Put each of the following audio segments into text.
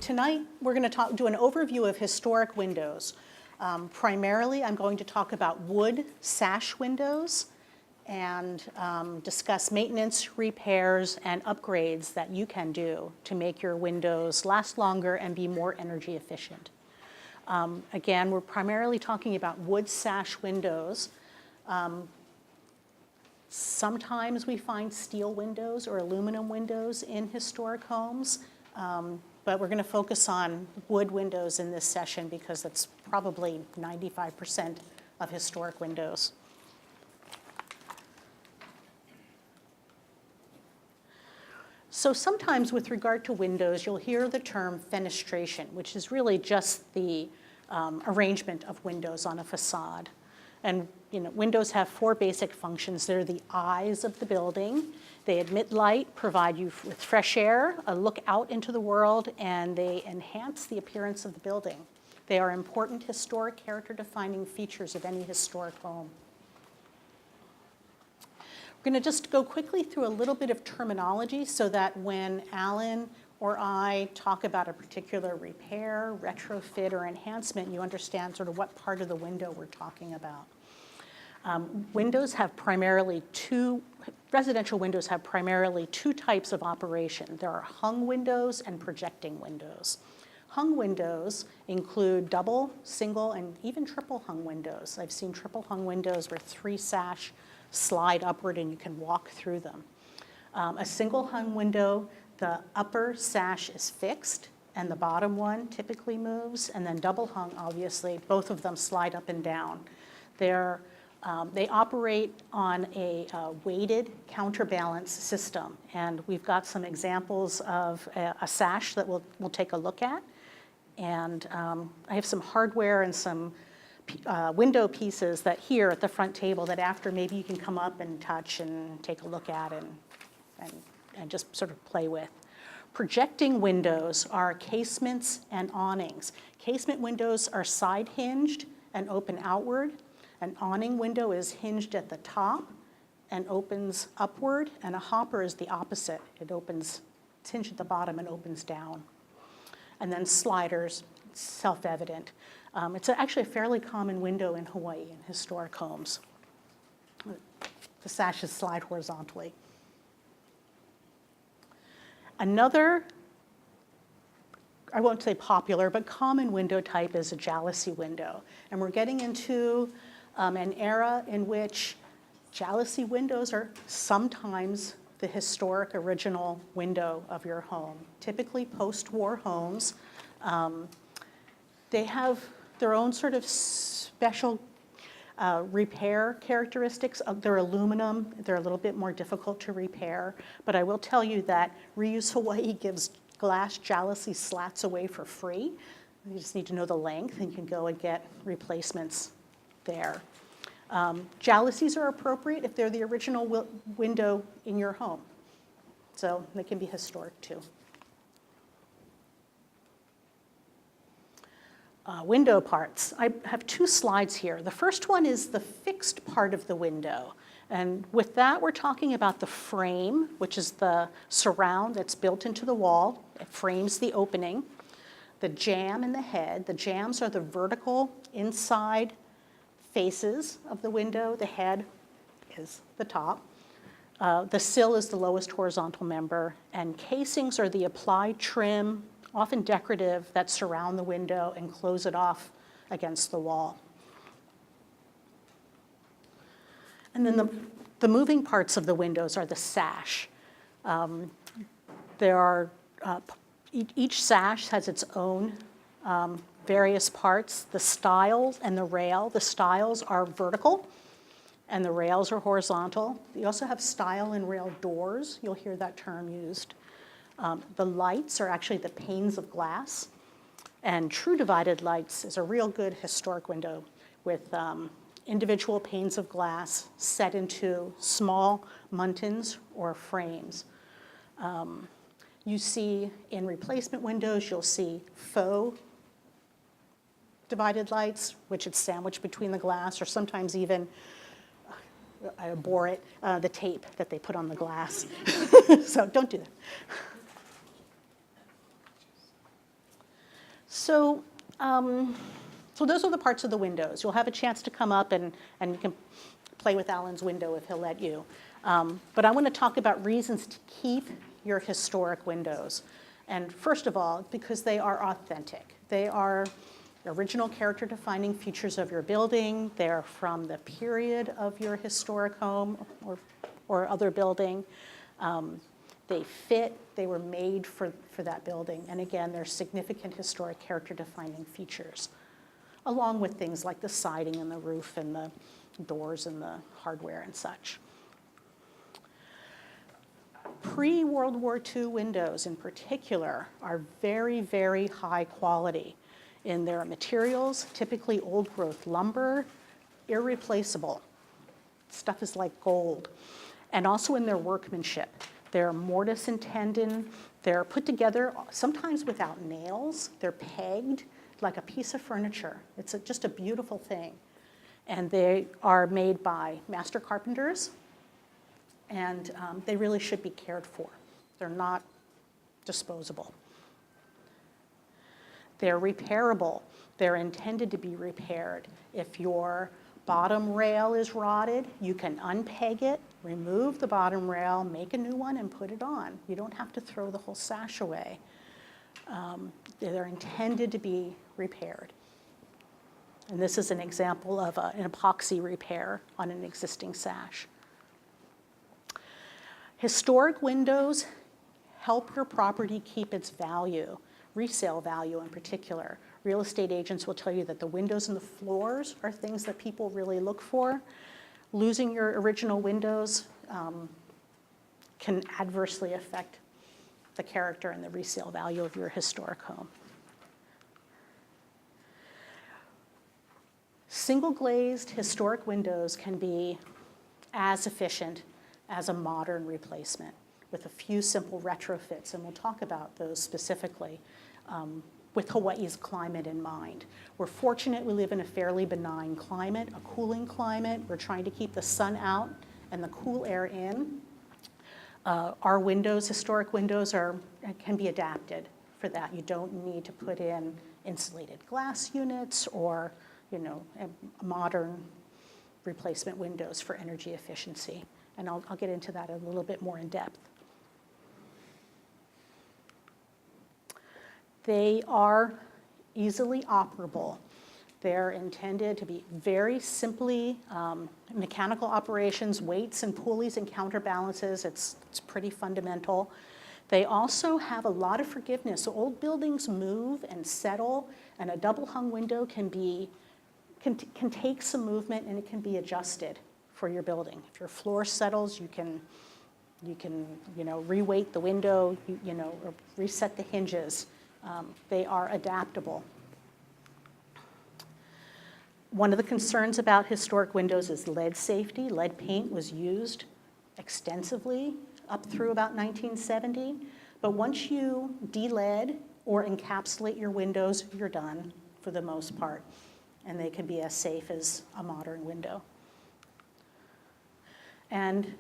Tonight, we're going to do an overview of historic windows. Primarily, I'm going to talk about wood sash windows and discuss maintenance, repairs, and upgrades that you can do to make your windows last longer and be more energy efficient. Again, we're primarily talking about wood sash windows. Sometimes we find steel windows or aluminum windows in historic homes, but we're going to focus on wood windows in this session because that's probably 95% of historic windows. So sometimes with regard to windows, you'll hear the term fenestration, which is really just the arrangement of windows on a facade. And windows have four basic functions. They're the eyes of the building. They admit light, provide you with fresh air, a look out into the world, and they enhance the appearance of the building. They are important historic character-defining features of any historic home. We're going to just go quickly through a little bit of terminology so that when Alan or I talk about a particular repair, retrofit, or enhancement, you understand sort of what part of the window we're talking about. Residential windows have primarily two types of operation. There are hung windows and projecting windows. Hung windows include double, single, and even triple hung windows. I've seen triple hung windows where three sash slide upward and you can walk through them. A single hung window, the upper sash is fixed and the bottom one typically moves, and then double hung, obviously, both of them slide up and down. They operate on a weighted counterbalance system, and we've got some examples of a sash that we'll take a look at. And I have some hardware and some window pieces that here at the front table that after maybe you can come up and touch and take a look at and just sort of play with. Projecting windows are casements and awnings. Casement windows are side hinged and open outward. An awning window is hinged at the top and opens upward, and a hopper is the opposite. It's hinged at the bottom and opens down. And then sliders, self-evident. It's actually a fairly common window in Hawaii in historic homes. The sashes slide horizontally. Another, I won't say popular, but common window type is a jalousie window. And we're getting into an era in which jalousie windows are sometimes the historic original window of your home. Typically post-war homes, they have their own sort of special repair characteristics. They're aluminum, they're a little bit more difficult to repair, but I will tell you that Reuse Hawaii gives glass jalousie slats away for free. You just need to know the length and you can go and get replacements there. Jalousies are appropriate if they're the original window in your home. So they can be historic too. Window parts. I have two slides here. The first one is the fixed part of the window. And with that, we're talking about the frame, which is the surround that's built into the wall. It frames the opening. The jamb and the head. The jambs are the vertical inside faces of the window. The head is the top. The sill is the lowest horizontal member. And casings are the applied trim, often decorative, that surround the window and close it off against the wall. And then the moving parts of the windows are the sash. Each sash has its own various parts. The stiles and the rail. The stiles are vertical and the rails are horizontal. You also have stile and rail doors. You'll hear that term used. The lights are actually the panes of glass, and true divided lights is a real good historic window with individual panes of glass set into small muntins or frames. You see in replacement windows, you'll see faux divided lights, which it's sandwiched between the glass, or sometimes even, I abhor it, the tape that they put on the glass. So don't do that. So, so those are the parts of the windows. You'll have a chance to come up and you can play with Alan's window if he'll let you. But I want to talk about reasons to keep your historic windows. And first of all, because they are authentic. They are original character-defining features of your building. They're from the period of your historic home or other building. They fit, they were made for that building. And again, they're significant historic character-defining features, along with things like the siding and the roof and the doors and the hardware and such. Pre-World War II windows in particular are very, very high quality in their materials, typically old growth lumber, irreplaceable. Stuff is like gold. And also in their workmanship. They're mortise and tenon. They're put together sometimes without nails. They're pegged like a piece of furniture. It's just a beautiful thing. And they are made by master carpenters. And they really should be cared for. They're not disposable. They're repairable. They're intended to be repaired. If your bottom rail is rotted, you can unpeg it, remove the bottom rail, make a new one, and put it on. You don't have to throw the whole sash away. They're intended to be repaired. And this is an example of an epoxy repair on an existing sash. Historic windows help your property keep its value, resale value in particular. Real estate agents will tell you that the windows and the floors are things that people really look for. Losing your original windows can adversely affect the character and the resale value of your historic home. Single glazed historic windows can be as efficient as a modern replacement with a few simple retrofits, and we'll talk about those specifically with Hawaii's climate in mind. We're fortunate we live in a fairly benign climate, a cooling climate. We're trying to keep the sun out and the cool air in. Our windows, historic windows, can be adapted for that. You don't need to put in insulated glass units or, modern replacement windows for energy efficiency. And I'll get into that a little bit more in depth. They are easily operable. They're intended to be very simply mechanical operations, weights and pulleys and counterbalances. It's pretty fundamental. They also have a lot of forgiveness. So old buildings move and settle, and a double hung window can take some movement and it can be adjusted for your building. If your floor settles, you can reweight the window, or reset the hinges. They are adaptable. One of the concerns about historic windows is lead safety. Lead paint was used extensively up through about 1970. But once you de-lead or encapsulate your windows, you're done for the most part. And they can be as safe as a modern window. And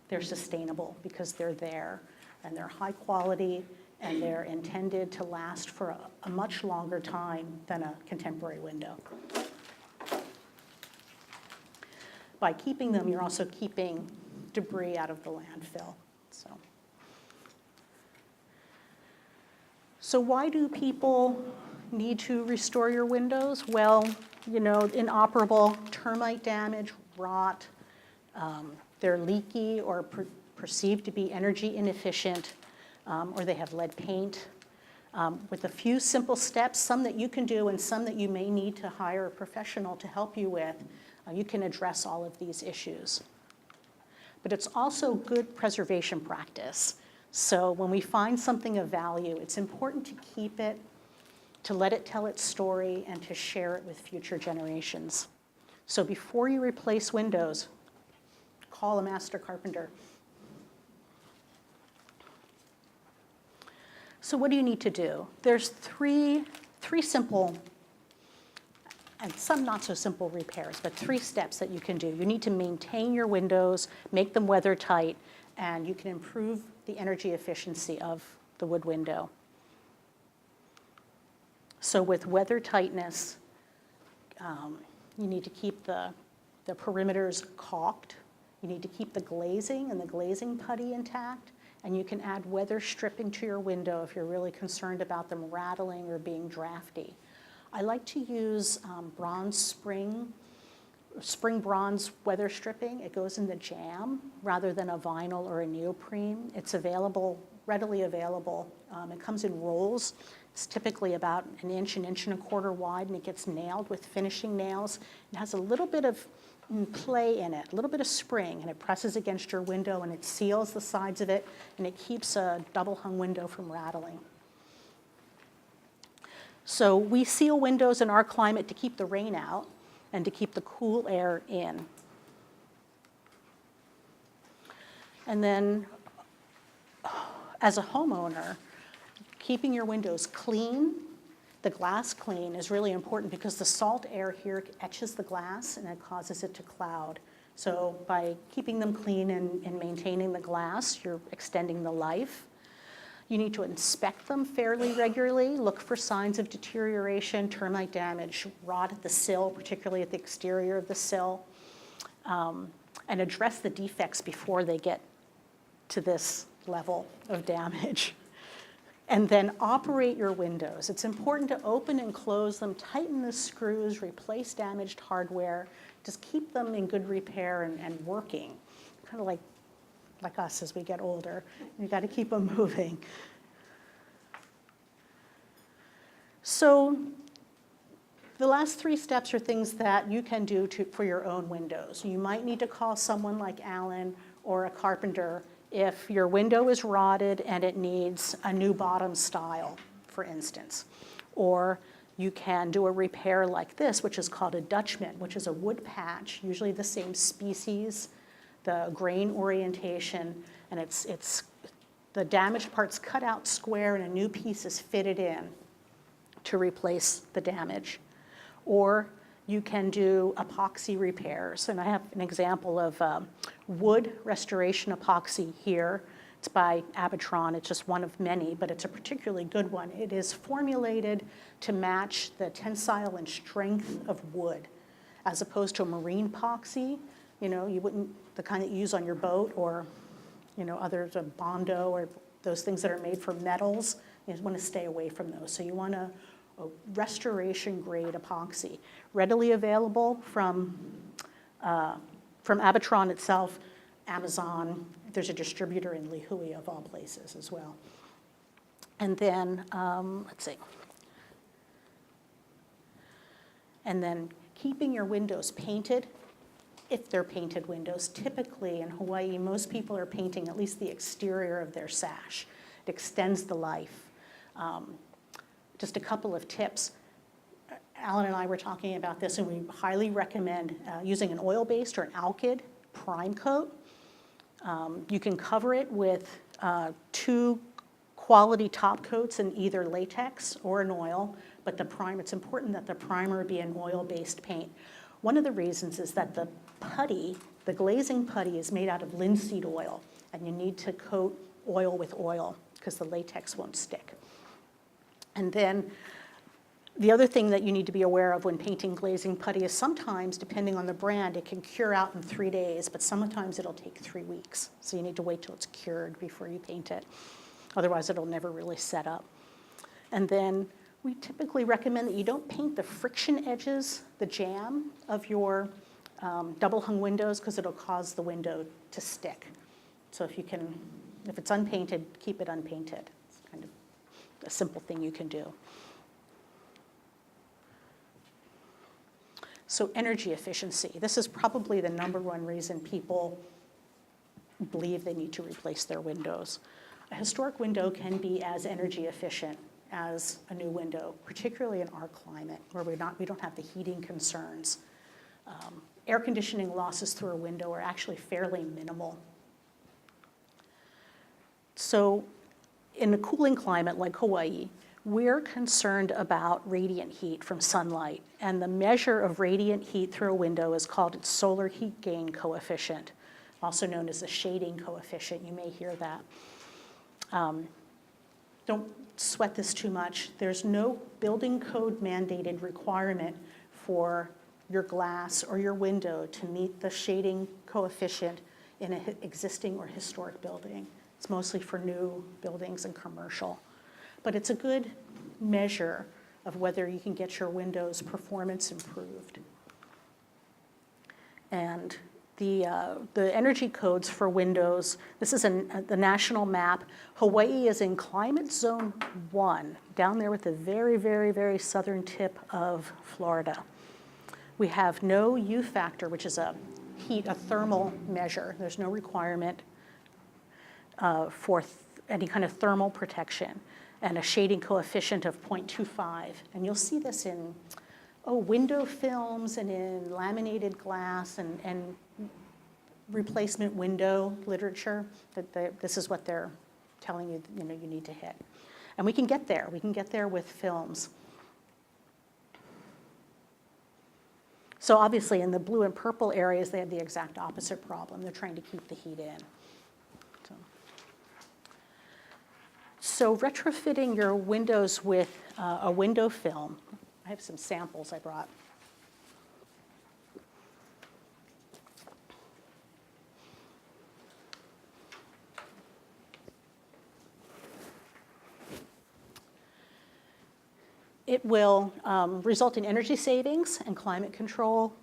they're sustainable because they're there and they're high quality and they're intended to last for a much longer time than a contemporary window. By keeping them, you're also keeping debris out of the landfill. So why do people need to restore your windows? Well, inoperable, termite damage, rot, they're leaky or perceived to be energy inefficient, or they have lead paint. With a few simple steps, some that you can do and some that you may need to hire a professional to help you with, you can address all of these issues. But it's also good preservation practice. So when we find something of value, it's important to keep it, to let it tell its story, and to share it with future generations. So before you replace windows, call a master carpenter. So what do you need to do? There's three simple, and some not so simple repairs, but 3 steps that you can do. You need to maintain your windows, make them weather tight, and you can improve the energy efficiency of the wood window. So with weather tightness, you need to keep the perimeters caulked. You need to keep the glazing and the glazing putty intact. And you can add weather stripping to your window if you're really concerned about them rattling or being drafty. I like to use spring bronze weather stripping. It goes in the jam rather than a vinyl or a neoprene. It's available, readily available. It comes in rolls. It's typically about an inch and a quarter wide, and it gets nailed with finishing nails. It has a little bit of play in it, a little bit of spring, and it presses against your window and it seals the sides of it, and it keeps a double hung window from rattling. So we seal windows in our climate to keep the rain out and to keep the cool air in. And then as a homeowner, keeping your windows clean, the glass clean, is really important because the salt air here etches the glass and it causes it to cloud. So by keeping them clean and maintaining the glass, you're extending the life. You need to inspect them fairly regularly, look for signs of deterioration, termite damage, rot at the sill, particularly at the exterior of the sill, and address the defects before they get to this level of damage. And then operate your windows. It's important to open and close them, tighten the screws, replace damaged hardware, just keep them in good repair and working, kind of like us as we get older. You got to keep them moving. So the last 3 steps are things that you can do for your own windows. You might need to call someone like Alan or a carpenter if your window is rotted and it needs a new bottom style, for instance. Or you can do a repair like this, which is called a Dutchman, which is a wood patch, usually the same species, the grain orientation, and it's the damaged part's cut out square and a new piece is fitted in to replace the damage. Or you can do epoxy repairs, and I have an example of wood restoration epoxy here. It's by Abitron. It's just one of many, but it's a particularly good one. It is formulated to match the tensile and strength of wood, as opposed to a marine epoxy. You know, you wouldn't, the kind that you use on your boat, or, you know, others, a Bondo, or those things that are made from metals. You want to stay away from those. So you want a restoration grade epoxy, readily available from Abitron itself, Amazon. There's a distributor in Lihue of all places as well. And then, let's see. And then keeping your windows painted, if they're painted windows. Typically in Hawaii, most people are painting at least the exterior of their sash. It extends the life. Just a couple of tips. Alan and I were talking about this, and we highly recommend using an oil-based or an alkyd prime coat. You can cover it with 2 quality top coats in either latex or an oil, but it's important that the primer be an oil-based paint. One of the reasons is that the putty, the glazing putty, is made out of linseed oil, and you need to coat oil with oil because the latex won't stick. And then the other thing that you need to be aware of when painting glazing putty is sometimes, depending on the brand, it can cure out in 3 days, but sometimes it'll take 3 weeks. So you need to wait till it's cured before you paint it. Otherwise, it'll never really set up. And then we typically recommend that you don't paint the friction edges, the jamb of your double hung windows, because it'll cause the window to stick. So if it's unpainted, keep it unpainted. It's kind of a simple thing you can do. So energy efficiency. This is probably the #1 reason people believe they need to replace their windows. A historic window can be as energy efficient as a new window, particularly in our climate where we don't have the heating concerns. Air conditioning losses through a window are actually fairly minimal. So in a cooling climate like Hawaii, we're concerned about radiant heat from sunlight, and the measure of radiant heat through a window is called its solar heat gain coefficient, also known as the shading coefficient. You may hear that. don't sweat this too much. There's no building code mandated requirement for your glass or your window to meet the shading coefficient in an existing or historic building. It's mostly for new buildings and commercial. But it's a good measure of whether you can get your windows' performance improved. And the energy codes for windows, this is the national map. Hawaii is in climate zone 1, down there with the very, very, very southern tip of Florida. We have no U factor, which is a thermal measure. There's no requirement for any kind of thermal protection, and a shading coefficient of 0.25. And you'll see this in window films and in laminated glass and replacement window literature. This is what they're telling you, you need to hit. And we can get there. We can get there with films. So obviously in the blue and purple areas, they have the exact opposite problem. They're trying to keep the heat in. So retrofitting your windows with a window film. I have some samples I brought. It will result in energy savings and climate control.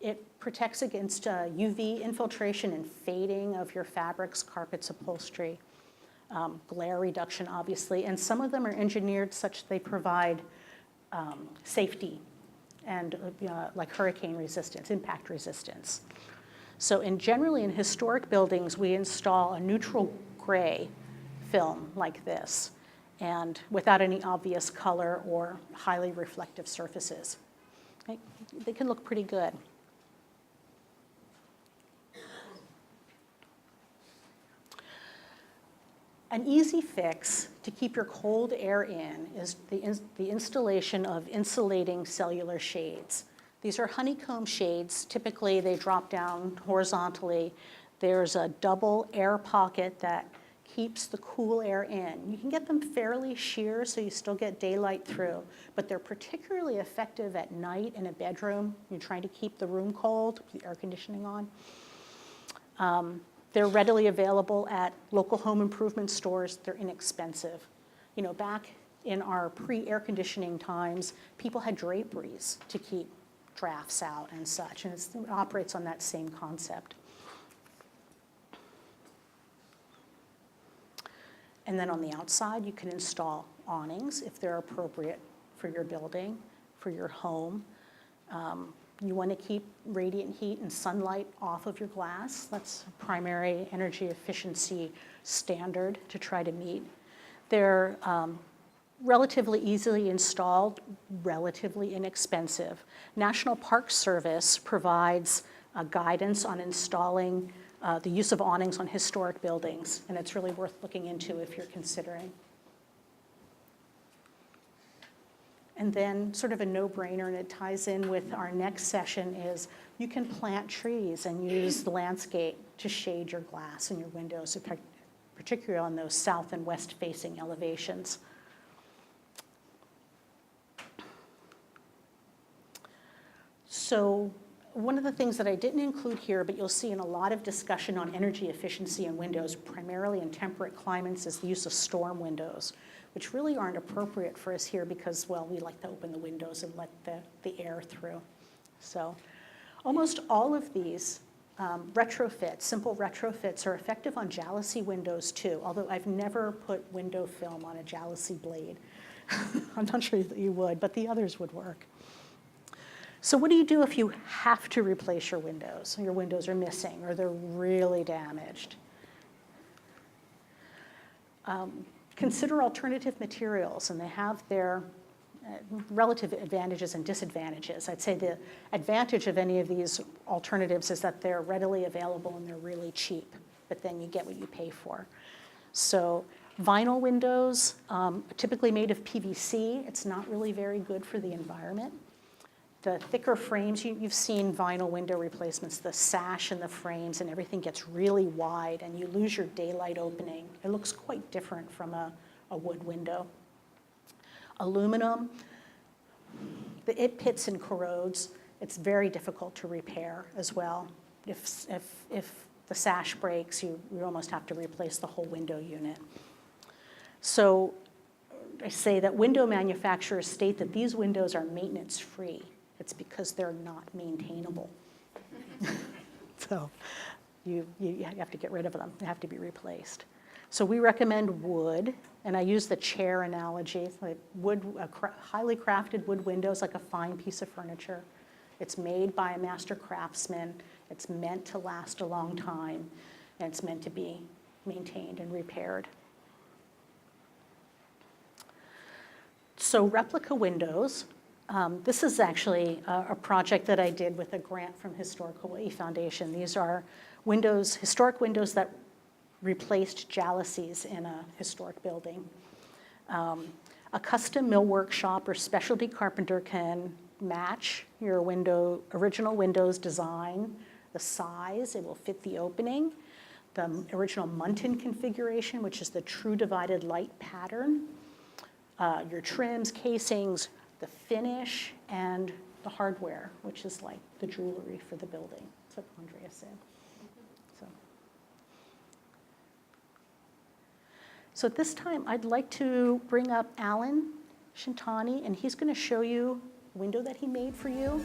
It protects against UV infiltration and fading of your fabrics, carpets, upholstery, glare reduction, obviously. And some of them are engineered such they provide safety and like hurricane resistance, impact resistance. So generally in historic buildings, we install a neutral gray film like this, and without any obvious color or highly reflective surfaces. Okay? They can look pretty good. An easy fix to keep your cold air in is the installation of insulating cellular shades. These are honeycomb shades. Typically, they drop down horizontally. There's a double air pocket that keeps the cool air in. You can get them fairly sheer so you still get daylight through, but they're particularly effective at night in a bedroom. You're trying to keep the room cold, the air conditioning on. They're readily available at local home improvement stores. They're inexpensive. Back in our pre-air conditioning times, people had draperies to keep drafts out and such, and it operates on that same concept. And then on the outside, you can install awnings if they're appropriate for your building, for your home. You want to keep radiant heat and sunlight off of your glass. That's a primary energy efficiency standard to try to meet. They're relatively easily installed, relatively inexpensive. National Park Service provides guidance on installing the use of awnings on historic buildings, and it's really worth looking into if you're considering. And then sort of a no-brainer, and it ties in with our next session, is you can plant trees and use the landscape to shade your glass and your windows, particularly on those south and west-facing elevations. So one of the things that I didn't include here, but you'll see in a lot of discussion on energy efficiency in windows, primarily in temperate climates, is the use of storm windows, which really aren't appropriate for us here because, well, we like to open the windows and let the air through. So almost all of these retrofits, simple retrofits, are effective on jalousie windows too, although I've never put window film on a jalousie blade. I'm not sure that you would, but the others would work. So what do you do if you have to replace your windows? Your windows are missing or they're really damaged? Consider alternative materials, and they have their relative advantages and disadvantages. I'd say the advantage of any of these alternatives is that they're readily available and they're really cheap, but then you get what you pay for. So vinyl windows, typically made of PVC. It's not really very good for the environment. The thicker frames, you've seen vinyl window replacements, the sash and the frames and everything gets really wide and you lose your daylight opening. It looks quite different from a wood window. Aluminum, it pits and corrodes. It's very difficult to repair as well. If the sash breaks, you almost have to replace the whole window unit. So I say that window manufacturers state that these windows are maintenance-free. It's because they're not maintainable. So you have to get rid of them. They have to be replaced. So we recommend wood, and I use the chair analogy, like wood, highly crafted wood windows, like a fine piece of furniture. It's made by a master craftsman. It's meant to last a long time, and it's meant to be maintained and repaired. So replica windows, this is actually a project that I did with a grant from Historic Hawaii Foundation. These are windows, historic windows that replaced jalousies in a historic building. A custom millwork shop or specialty carpenter can match your original window's design, the size, it will fit the opening, the original Muntin configuration, which is the true divided light pattern, your trims, casings, the finish, and the hardware, which is like the jewelry for the building. That's what Andrea said. So at this time, I'd like to bring up Alan Shintani, and he's going to show you a window that he made for you.